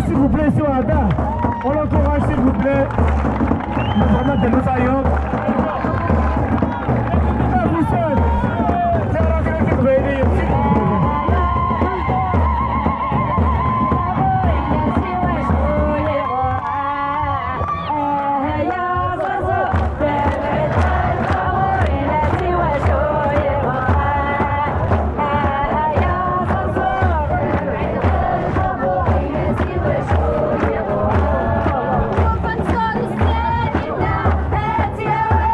S'il vous plaît, sur Ada, on l'encourage s'il vous plaît. Vraiment de nos aïeux. Yeah.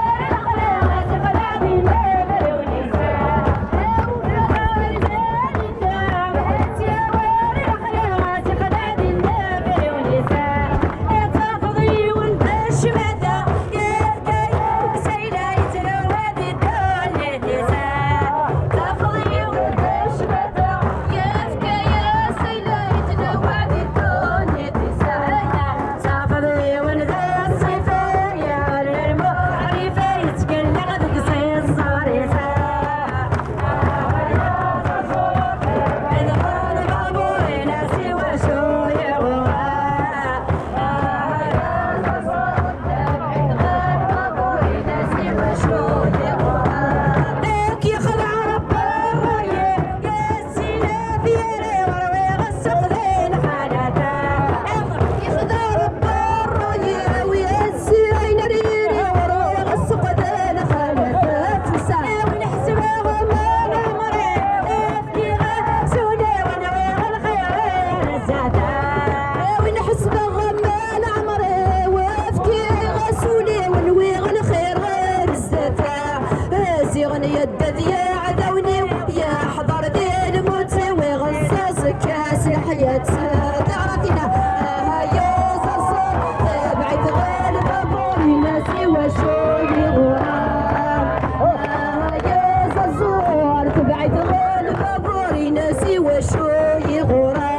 تبعد غول بابوري ناسي وشو يغورا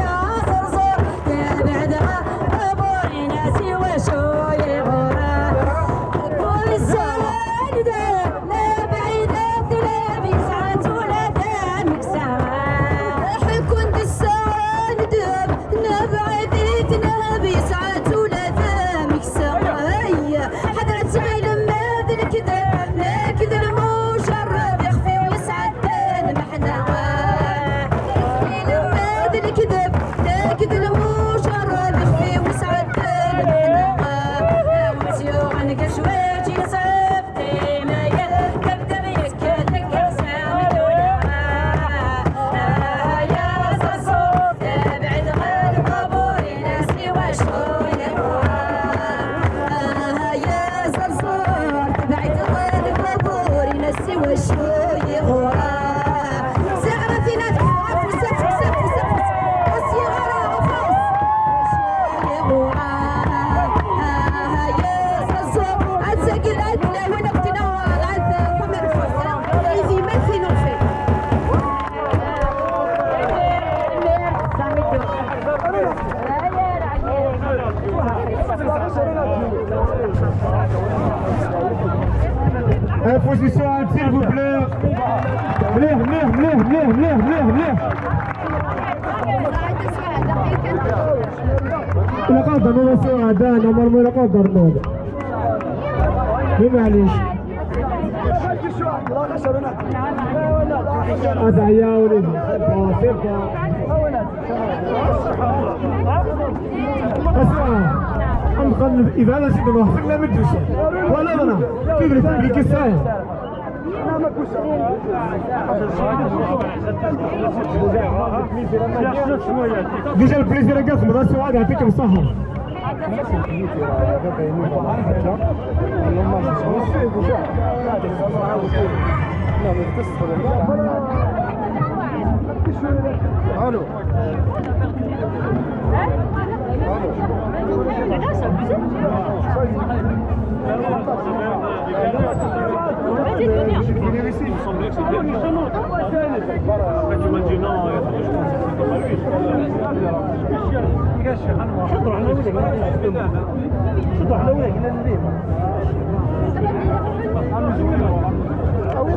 يا صرصور تبعد بابوري ناسي وشو يغورا طول السنة لا بعيدة لا بيسعة ولا دامك ساعة كنت الساعة ندب نبعدت نبي ساعة ولا دامك ساعة حضرت غير ماد الكذب لكن المشرب يخفي ويسعد المحنة ماد الكذب لكن المشرب يخفي ويسعد المحنة ومسيو عنك شويتي صفتي ما يكذب يكذب سامي دولها يا صرصور تبعد غير قبوري ناسي وشو يغورا يا صرصور تبعد غير قبوري ناسي وشو يغورا سعرة فينا تحف وسف وسف وسف والصغار وفاس وشو يغورا يا صرصور عتسجل عدنا ونبت نوال عد قمر فرصة إذي من في نوفي Position s'il vous plaît. مليح. لا قدر نوض سوا دانا مرمي لا قدر نوض. معليش. هذا يا ولدي. اسمع. نقلب إذا أنا سيدنا نروح فينا مدرسة ولا أنا كيف نتبليك الساعة ديجا البليزير قاسم هذا السؤال يعطيكم الصحة الو او